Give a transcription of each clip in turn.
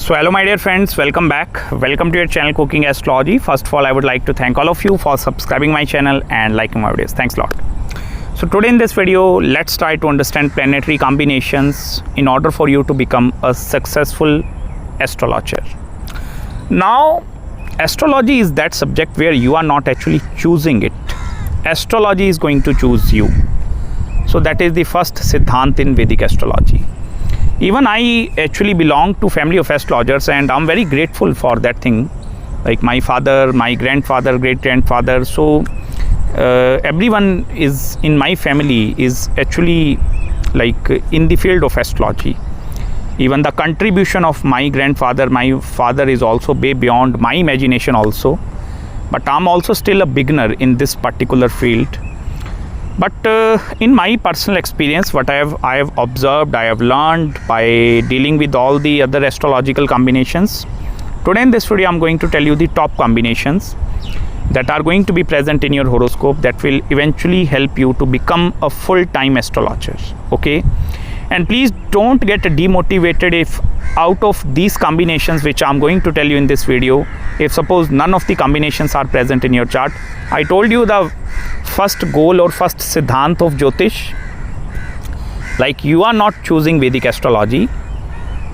So hello my dear friends, welcome back. Welcome to your channel Cooking Astrology. First of all, I would like to thank all of you for subscribing my channel and liking my videos. Thanks a lot. So today in this video, let's try to understand planetary combinations in order for you to become a successful astrologer. Now, astrology is that subject where you are not actually choosing it. Astrology is going to choose you. So that is the first siddhant in Vedic astrology. Even I actually belong to family of astrologers and I'm very grateful for that thing. Like my father, my grandfather, great-grandfather. So everyone is in my family is actually like in the field of astrology. Even the contribution of my grandfather, my father is also way beyond my imagination also. But I'm also still a beginner in this particular field. But in my personal experience, what I have observed, I have learned by dealing with all the other astrological combinations. Today in this video, I'm going to tell you the top combinations that are going to be present in your horoscope that will eventually help you to become a full-time astrologer. Okay, and please don't get demotivated if out of these combinations which I'm going to tell you in this video, if suppose none of the combinations are present in your chart. I told you the first goal or first siddhant of Jyotish, like you are not choosing Vedic astrology.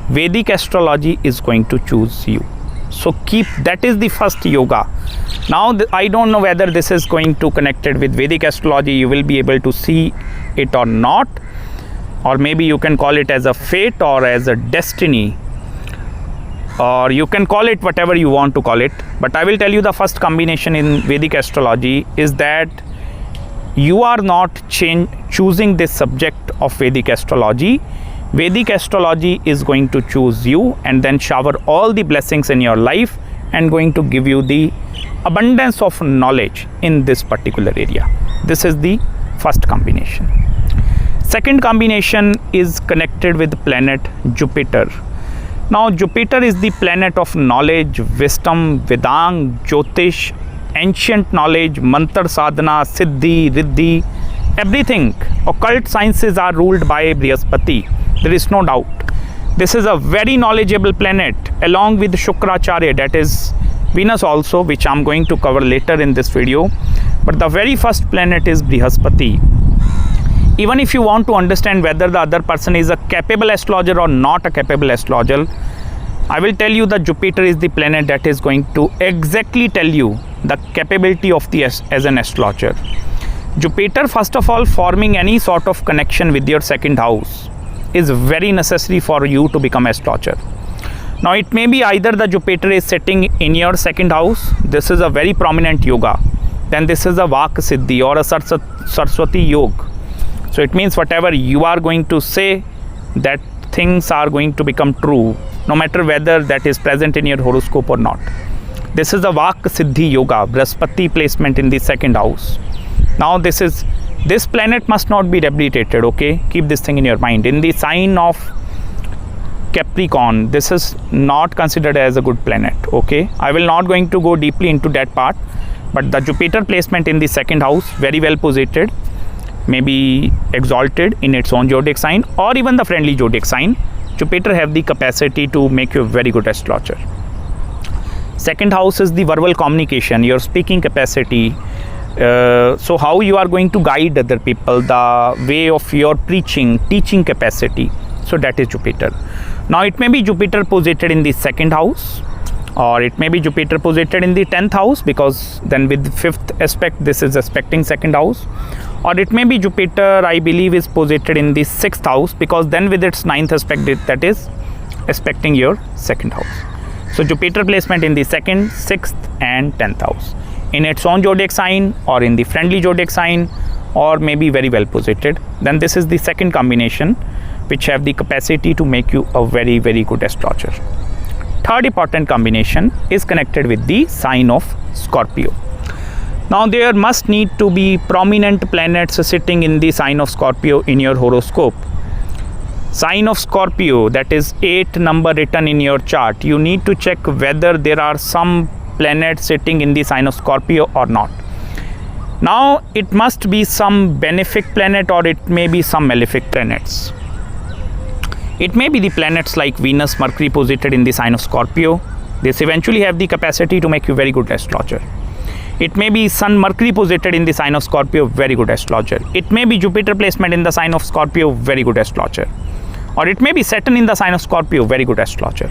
Vedic astrology is going to choose you. So keep, that is the first yoga. Now I don't know whether this is going to connected with Vedic astrology, you will be able to see it or not, or maybe you can call it as a fate or as a destiny, or you can call it whatever you want to call it. But I will tell you the first combination in Vedic astrology is that you are not choosing this subject of Vedic astrology. Vedic astrology is going to choose you and then shower all the blessings in your life and going to give you the abundance of knowledge in this particular area. This is the first combination. Second combination is connected with planet Jupiter. Now Jupiter is the planet of knowledge, wisdom, Vedang, Jyotish, ancient knowledge, mantra sadhana, siddhi, riddhi, everything. Occult sciences are ruled by Brihaspati. There is no doubt. This is a very knowledgeable planet along with Shukracharya, that is Venus also, which I'm going to cover later in this video. But the very first planet is Brihaspati. Even if you want to understand whether the other person is a capable astrologer or not a capable astrologer, I will tell you that Jupiter is the planet that is going to exactly tell you the capability of the as an astrologer. Jupiter, first of all, forming any sort of connection with your second house is very necessary for you to become astrologer. Now it may be either the Jupiter is sitting in your second house, this is a very prominent yoga, then this is a Vak Siddhi or a Saraswati Yoga. So it means whatever you are going to say, that things are going to become true, no matter whether that is present in your horoscope or not. This is a Vak Siddhi Yoga, Brihaspati placement in the second house. Now this planet must not be debilitated, okay? Keep this thing in your mind. In the sign of Capricorn, this is not considered as a good planet, okay? I will not going to go deeply into that part, but the Jupiter placement in the second house, very well positioned, maybe exalted in its own zodiac sign or even the friendly zodiac sign, Jupiter have the capacity to make you a very good astrologer. Second house is the verbal communication, your speaking capacity. So how you are going to guide other people, the way of your preaching, teaching capacity. So that is Jupiter. Now it may be Jupiter posited in the second house, or it may be Jupiter posited in the 10th house, because then with the fifth aspect, this is aspecting second house. Or it may be Jupiter, I believe, is posited in the 6th house, because then with its 9th aspect, that is aspecting your second house. So Jupiter placement in the 2nd, 6th and 10th house, in its own zodiac sign or in the friendly zodiac sign, or maybe very well posited. Then this is the second combination which have the capacity to make you a very, very good astrologer. Third important combination is connected with the sign of Scorpio. Now there must need to be prominent planets sitting in the sign of Scorpio in your horoscope. Sign of Scorpio, that is 8 number written in your chart. You need to check whether there are some planets sitting in the sign of Scorpio or not. Now it must be some benefic planet or it may be some malefic planets. It may be the planets like Venus, Mercury posited in the sign of Scorpio. This eventually have the capacity to make you very good astrologer. It may be Sun, Mercury posited in the sign of Scorpio, very good astrologer. It may be Jupiter placement in the sign of Scorpio, very good astrologer. Or it may be Saturn in the sign of Scorpio, very good astrologer.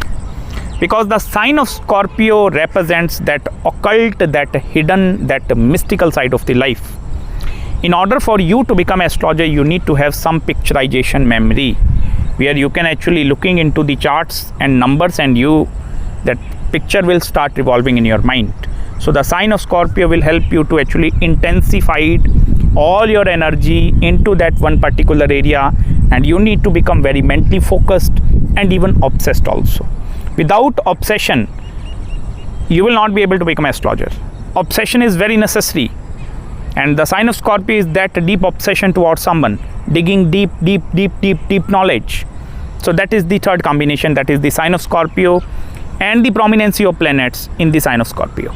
Because the sign of Scorpio represents that occult, that hidden, that mystical side of the life. In order for you to become astrologer, you need to have some picturization memory, where you can actually looking into the charts and numbers, and that picture will start revolving in your mind. So the sign of Scorpio will help you to actually intensify all your energy into that one particular area, and you need to become very mentally focused and even obsessed also. Without obsession, you will not be able to become astrologer. Obsession is very necessary, and the sign of Scorpio is that deep obsession towards someone, digging deep knowledge. So that is the third combination, that is the sign of Scorpio and the prominency of planets in the sign of Scorpio.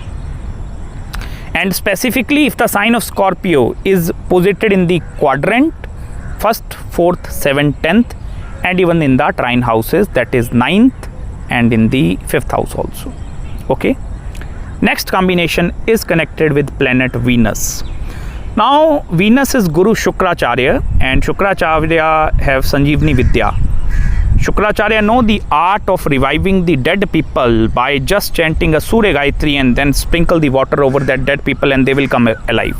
And specifically, if the sign of Scorpio is posited in the quadrant 1st, 4th, 7th, 10th, and even in the trine houses, that is 9th and in the 5th house also. Okay. Next combination is connected with planet Venus. Now Venus is Guru Shukracharya, and Shukracharya have Sanjeevani Vidya. Shukracharya know the art of reviving the dead people by just chanting a Surya Gayatri and then sprinkle the water over that dead people and they will come alive.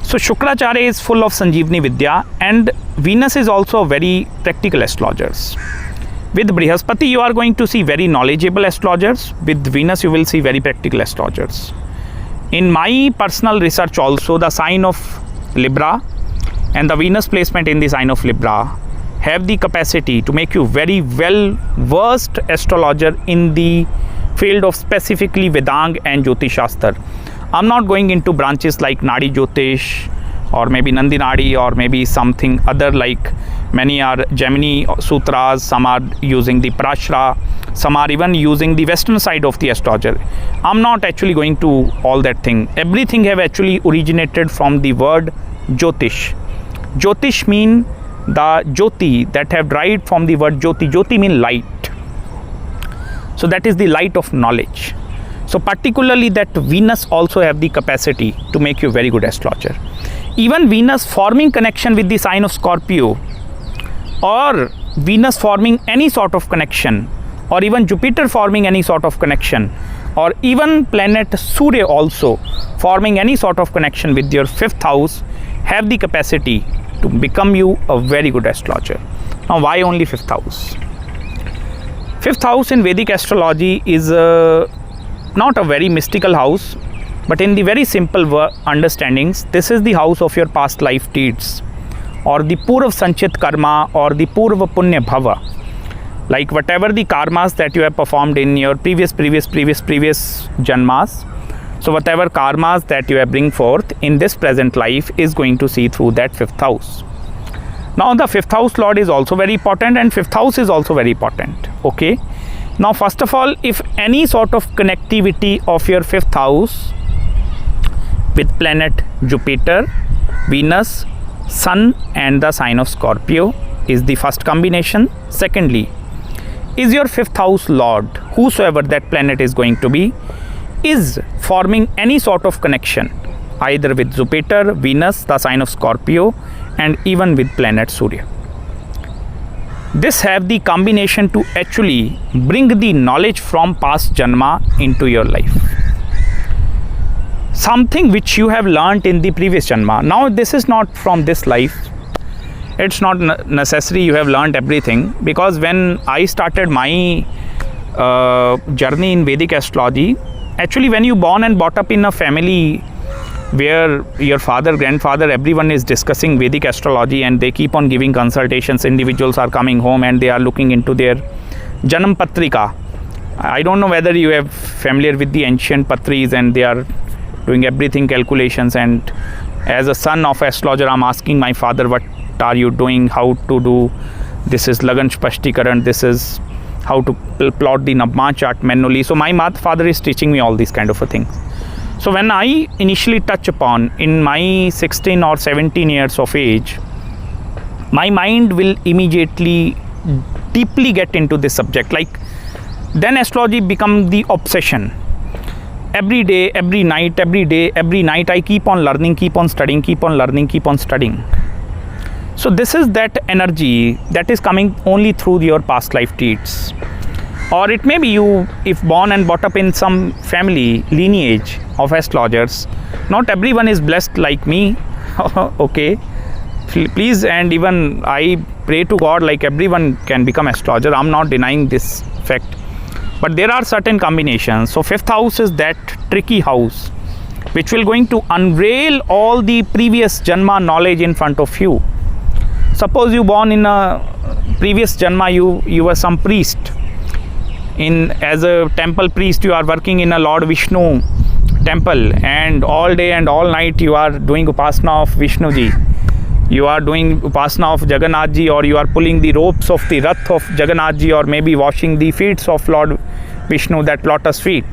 So Shukracharya is full of Sanjeevani Vidya, and Venus is also a very practical astrologers. With Brihaspati you are going to see very knowledgeable astrologers. With Venus you will see very practical astrologers. In my personal research also, the sign of Libra and the Venus placement in the sign of Libra have the capacity to make you very well versed astrologer in the field of specifically Vedanga and Jyotish Shastra. I'm not going into branches like Nadi Jyotish or maybe Nandi Nadi or maybe something other, like many are Gemini Sutras, some are using the Prashra, some are even using the western side of the astrologer. I'm not actually going to all that thing. Everything have actually originated from the word Jyotish. Jyotish mean the Jyoti, that have derived from the word Jyoti. Jyoti mean light. So that is the light of knowledge. So particularly that Venus also have the capacity to make you very good astrologer. Even Venus forming connection with the sign of Scorpio, or Venus forming any sort of connection, or even Jupiter forming any sort of connection, or even planet Surya also forming any sort of connection with your 5th house, have the capacity to become you a very good astrologer. Now why only 5th house? 5th house in Vedic astrology is not a very mystical house, but in the very simple understandings, this is the house of your past life deeds, or the Purva Sanchit Karma, or the Purva Punya Bhava. Like whatever the karmas that you have performed in your previous janmas, so whatever karmas that you have bring forth in this present life is going to see through that 5th house. Now the 5th house lord is also very important, and 5th house is also very important. Okay. Now first of all, if any sort of connectivity of your 5th house with planet Jupiter, Venus, Sun and the sign of Scorpio is the first combination. Secondly, is your 5th house lord, whosoever that planet is going to be, is forming any sort of connection either with Jupiter, Venus, the sign of Scorpio, and even with planet Surya. This have the combination to actually bring the knowledge from past janma into your life. Something which you have learnt in the previous janma. Now this is not from this life. It's not necessary you have learnt everything, because when I started my journey in Vedic astrology, actually when you born and brought up in a family where your father, grandfather, everyone is discussing Vedic astrology and they keep on giving consultations, individuals are coming home and they are looking into their Janam Patrika. I don't know whether you have familiar with the ancient Patris, and they are doing everything calculations, and as a son of astrologer I'm asking my father, what are you doing, how to do this, is Lagan Spashtikaran, this is how to plot the Navma chart manually. So my father is teaching me all these kind of a things. So when I initially touch upon in my 16 or 17 years of age, my mind will immediately deeply get into this subject. Like, then astrology become the obsession. Every day, every night, every day, every night, I keep on learning, keep on studying, keep on learning, keep on studying. So this is that energy that is coming only through your past life deeds. Or it may be you, if born and brought up in some family lineage of astrologers. Not everyone is blessed like me. Okay, please, and even I pray to God like everyone can become astrologer. I'm not denying this fact. But there are certain combinations. So 5th house is that tricky house which will going to unveil all the previous Janma knowledge in front of you. Suppose you born in a previous Janma, you were some priest. As a temple priest, you are working in a Lord Vishnu temple, and all day and all night you are doing Upasana of Vishnu ji. You are doing Upasana of Jagannath ji, or you are pulling the ropes of the Rath of Jagannath ji, or maybe washing the feet of Lord Vishnu, that lotus feet.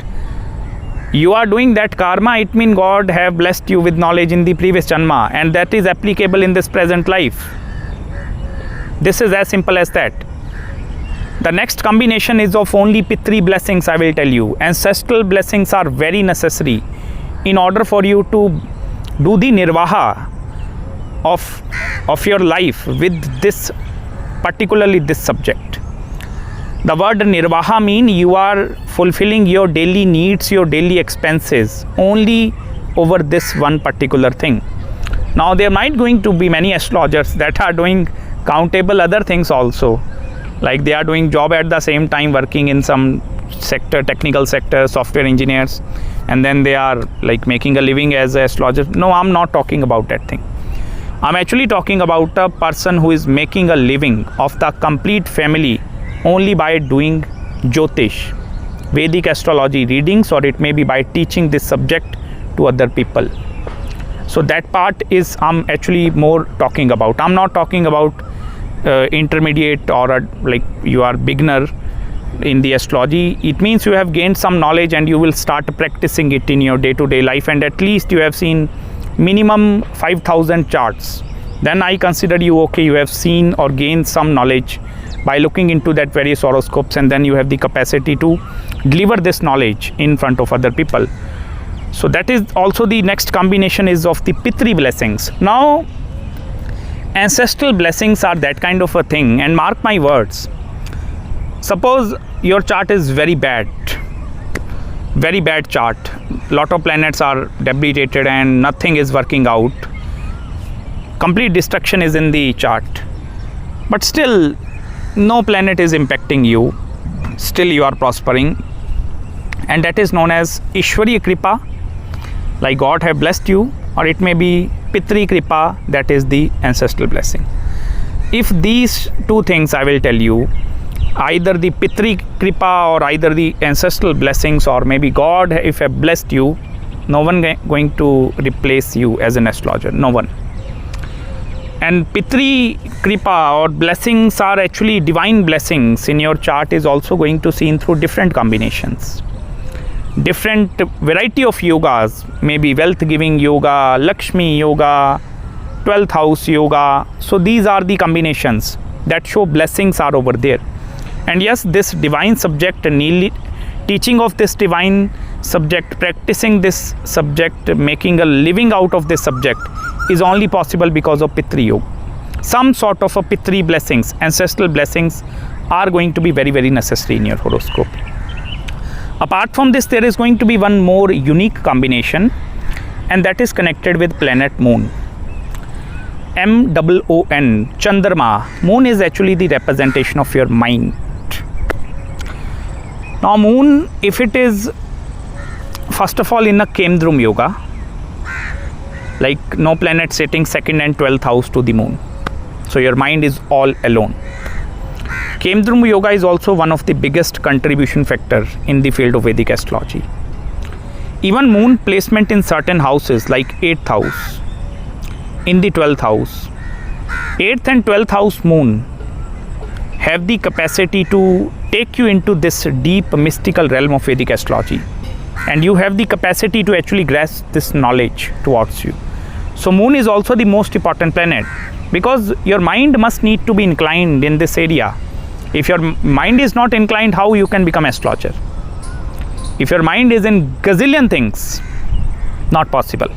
You are doing that karma. It means God have blessed you with knowledge in the previous Janma, and that is applicable in this present life. This is as simple as that. The next combination is of only Pitri blessings, I will tell you. Ancestral blessings are very necessary in order for you to do the nirvaha of your life with this, particularly this subject. The word nirvaha means you are fulfilling your daily needs, your daily expenses only over this one particular thing. Now there might going to be many astrologers that are doing countable other things also, like they are doing job at the same time, working in some sector, technical sector, software engineers, and then they are like making a living as an astrologer. No, I'm not talking about that thing. I'm actually talking about a person who is making a living of the complete family only by doing Jyotish, Vedic astrology readings, or it may be by teaching this subject to other people. So that part is I'm actually more talking about. I'm not talking about intermediate or like you are beginner in the astrology. It means you have gained some knowledge and you will start practicing it in your day-to-day life, and at least you have seen minimum 5,000 charts. Then I consider you okay, you have seen or gained some knowledge by looking into that various horoscopes, and then you have the capacity to deliver this knowledge in front of other people. So that is also the next combination is of the Pitri blessings. Now ancestral blessings are that kind of a thing, and mark my words, suppose your chart is very bad chart, lot of planets are debilitated and nothing is working out, complete destruction is in the chart, but still no planet is impacting you, still you are prospering, and that is known as Ishwariya Kripa, like God have blessed you, or it may be Pitri Kripa, that is the ancestral blessing. If these two things I will tell you, either the Pitri Kripa or either the ancestral blessings, or maybe God if have blessed you, no one going to replace you as an astrologer, no one. And Pitri Kripa or blessings are actually divine blessings in your chart is also going to seen through different combinations. Different variety of yogas, maybe wealth giving yoga, Lakshmi yoga, 12th house yoga. So these are the combinations that show blessings are over there. And yes, this divine subject, teaching of this divine subject, practicing this subject, making a living out of this subject is only possible because of Pitri Yoga. Some sort of a Pitri blessings, ancestral blessings are going to be very, very necessary in your horoscope. Apart from this, there is going to be one more unique combination, and that is connected with planet Moon. M-O-O-N, Chandrama. Moon is actually the representation of your mind. Now Moon, if it is first of all in a Kemdrum Yoga, like no planet sitting 2nd and 12th house to the Moon, so your mind is all alone. Kemdrum Yoga is also one of the biggest contribution factor in the field of Vedic astrology. Even Moon placement in certain houses like 8th house, in the 12th house, 8th and 12th house Moon have the capacity to take you into this deep mystical realm of Vedic astrology, and you have the capacity to actually grasp this knowledge towards you. So Moon is also the most important planet, because your mind must need to be inclined in this area. If your mind is not inclined in this area, then you will not be able to grasp this knowledge. So Moon is also the most important planet, because your mind must need to be inclined in this area. If your mind is not inclined in this area, then you will not be able to grasp this knowledge. So Moon is also the most important planet, because your mind must need to be inclined in this area. If your mind is not inclined, how you can become astrologer? If your mind is in gazillion things, not possible.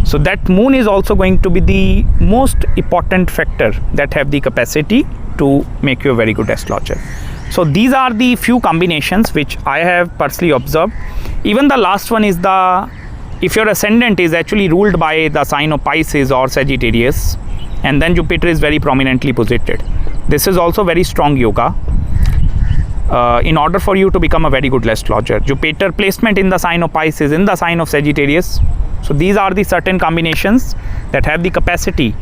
So that moon is also going to be the most important factor that have the capacity to make you a very good astrologer. So these are the few combinations which I have personally observed. Even the last one is if your ascendant is actually ruled by the sign of Pisces or Sagittarius, and then Jupiter is very prominently posited. This is also very strong yoga. In order for you to become a very good astrologer, Jupiter placement in the sign of Pisces, in the sign of Sagittarius. So these are the certain combinations that have the capacity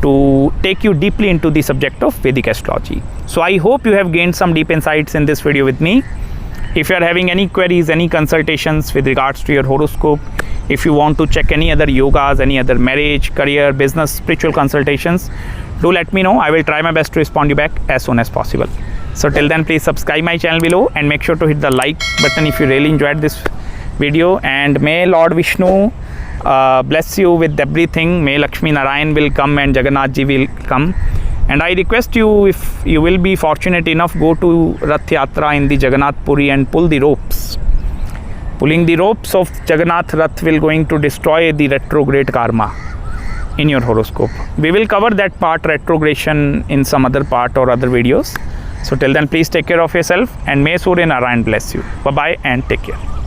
to take you deeply into the subject of Vedic astrology. So I hope you have gained some deep insights in this video with me. If you are having any queries, any consultations with regards to your horoscope, if you want to check any other yogas, any other marriage, career, business, spiritual consultations, do let me know. I will try my best to respond you back as soon as possible. So till then, please subscribe my channel below and make sure to hit the like button if you really enjoyed this video. And may Lord Vishnu bless you with everything. May Lakshmi Narayan will come and Jagannath Ji will come. And I request you, if you will be fortunate enough, go to Rath Yatra in the Jagannath Puri and pull the ropes. Pulling the ropes of Jagannath Rath will going to destroy the retrograde karma in your horoscope. We will cover that part, retrogression, in some other part or other videos. So till then, please take care of yourself and may Surya Narayan bless you. Bye bye and take care.